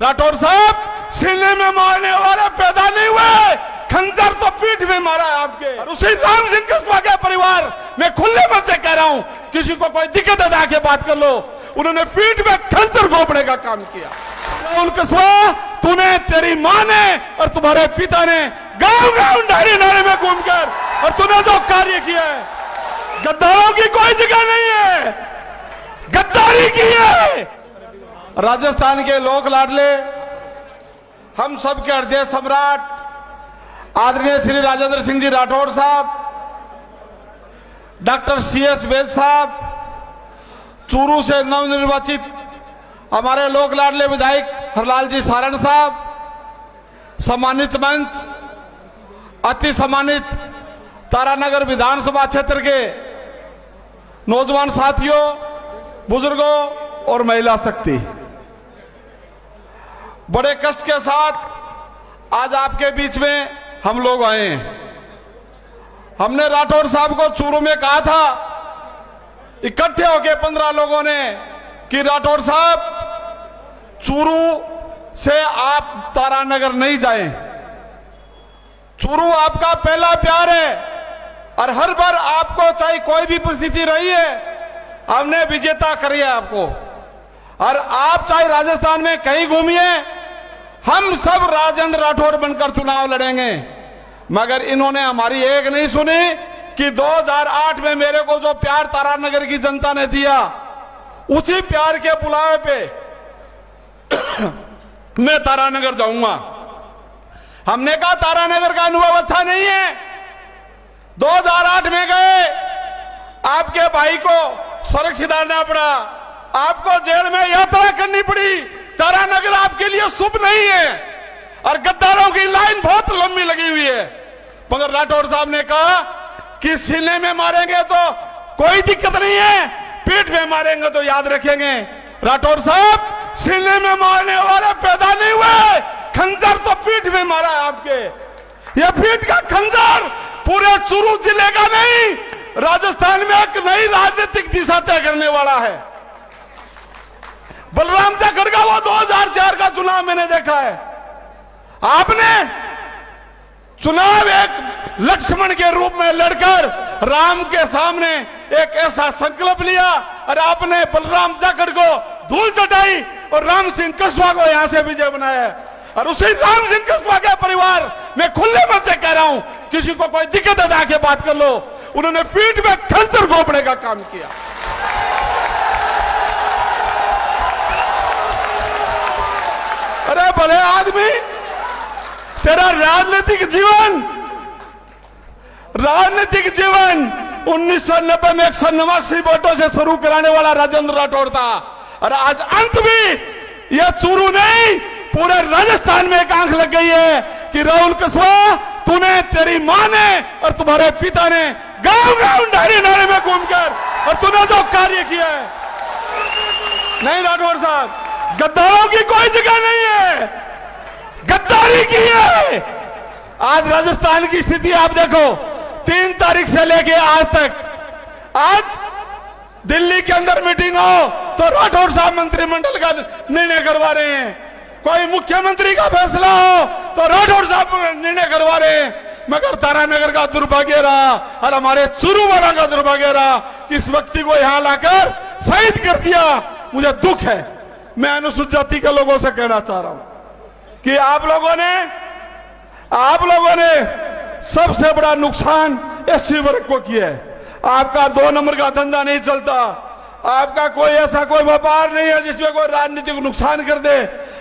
राठौर साहब, सीने में मारने वाले पैदा नहीं हुए, खंजर तो पीठ में मारा है आपके। और उसी राम सिंह कस्बा के परिवार में खुले मन से कह रहा हूं, किसी को कोई दिक्कत है आके बात कर लो, उन्होंने पीठ में खंजर घोंपने का काम किया। राहुल कस्बा, तूने, तेरी मां ने और तुम्हारे पिता ने गांव गांव नारे नारे में घूमकर और तूने जो कार्य किया है, गद्दारों की कोई जगह नहीं है, गद्दारी की है। राजस्थान के लोक लाडले, हम सब के हृदय सम्राट आदरणीय श्री राजेंद्र सिंह जी राठौर साहब, डॉक्टर CS वैद साहब, चूरू से नवनिर्वाचित हमारे लोक लाडले विधायक हरलाल जी सारण साहब, सम्मानित मंच, अति सम्मानित तारानगर विधानसभा क्षेत्र के नौजवान साथियों, बुजुर्गों और महिला शक्ति, बड़े कष्ट के साथ आज आपके बीच में हम लोग आए हैं। हमने राठौर साहब को चूरू में कहा था, इकट्ठे होकर 15 लोगों ने, कि राठौर साहब, चूरू से आप तारानगर नहीं जाएं, चूरू आपका पहला प्यार है और हर बार आपको चाहे कोई भी परिस्थिति रही है, हमने विजेता करी है आपको। और आप चाहे राजस्थान में कहीं घूमिए, हम सब राजेंद्र राठौर बनकर चुनाव लड़ेंगे। मगर इन्होंने हमारी एक नहीं सुनी कि 2008 में मेरे को जो प्यार तारानगर की जनता ने दिया, उसी प्यार के बुलावे पे मैं तारानगर जाऊंगा। हमने कहा तारानगर का अनुभव अच्छा नहीं है। 2008 में गए, आपके भाई को सुरक्षित आना पड़ा, आपको जेल में यात्रा करनी पड़ी। तारानगर आपके लिए शुभ नहीं है और गद्दारों की लाइन बहुत लंबी लगी हुई है। मगर राठौर साहब ने कहा कि सीने में मारेंगे तो कोई दिक्कत नहीं है, पीठ में मारेंगे तो याद रखेंगे। राठौर साहब, सीने में मारने वाले पैदा नहीं हुए, खंजर तो पीठ में मारा है आपके। यह पीठ का खंजर पूरे चूरू जिले का नहीं, राजस्थान में एक नई राजनीतिक दिशा तय करने वाला है। बलराम जाखड़ का वो 2004 का चुनाव मैंने देखा है। आपने चुनाव एक लक्ष्मण के रूप में लड़कर राम के सामने एक ऐसा संकल्प लिया और आपने बलराम जाखड़ को धूल चटाई और राम सिंह कस्बा को यहां से विजय बनाया। और उसी राम सिंह कस्बा के परिवार में खुले मन से कह रहा हूं, किसी को कोई दिक्कत है आके बात कर लो, उन्होंने पीठ में खंजर घोंपने का काम किया। अरे भले आदमी, तेरा राजनीतिक जीवन 1990 में 189 वोटों से शुरू कराने वाला राजेंद्र राठौर था और आज अंत भी यह चूरू नहीं, पूरे राजस्थान में एक आंख लग गई है कि राहुल कस्बा, तूने, तेरी मां ने और तुम्हारे पिता ने गांव गांव नारे नारे में घूमकर और तूने जो कार्य किया है। नहीं राठौर साहब, गद्दारों की कोई जगह नहीं है, गद्दारी की है। आज राजस्थान की स्थिति आप देखो, 3 तारीख से लेके आज तक, आज दिल्ली के अंदर मीटिंग हो तो राठौर साहब मंत्रिमंडल का निर्णय करवा रहे हैं, कोई मुख्यमंत्री का फैसला हो तो राठौर साहब निर्णय करवा रहे हैं। मगर तारानगर का दुर्भाग्य रहा और हमारे चूरू वाला का दुर्भाग्य रहा कि इस व्यक्ति को यहां लाकर शहीद कर दिया। मुझे दुख है। मैं अनुसूचित जाति के लोगों से कहना चाह रहा हूं कि आप लोगों ने सबसे बड़ा नुकसान SC वर्ग को किया है। आपका 2 नंबर का धंधा नहीं चलता, आपका कोई ऐसा कोई व्यापार नहीं है जिसमें कोई राजनीतिक नुकसान कर दे।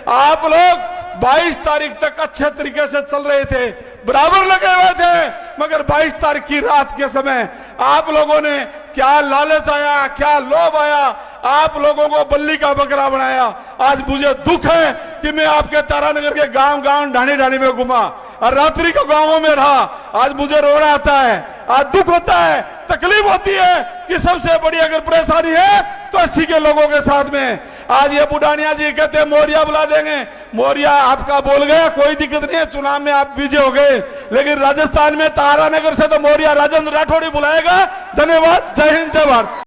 आप लोग 22 तारीख तक अच्छे तरीके से चल रहे थे, बराबर लगे हुए थे, मगर 22 तारीख की रात के समय आप लोगों ने क्या लालच आया, क्या लोभ आया, आप लोगों को बल्ली का बकरा बनाया। आज मुझे दुख है कि मैं आपके तारानगर के गांव गांव ढाणी ढाणी में घुमा और रात्रि को गांवों में रहा। आज मुझे रोना आता है, आज दुख होता है, तकलीफ होती है कि सबसे बड़ी अगर परेशानी है तो 80 के लोगों के साथ में। आज ये बुढ़ानिया जी कहते हैं मौर्या बुला देंगे, मौर्या आपका बोल गया, कोई दिक्कत नहीं है, चुनाव में आप विजय हो गए, लेकिन राजस्थान में तारानगर से तो मौर्या राजेंद्र राठौर ही बुलाएगा। धन्यवाद। जय हिंद, जय भारत।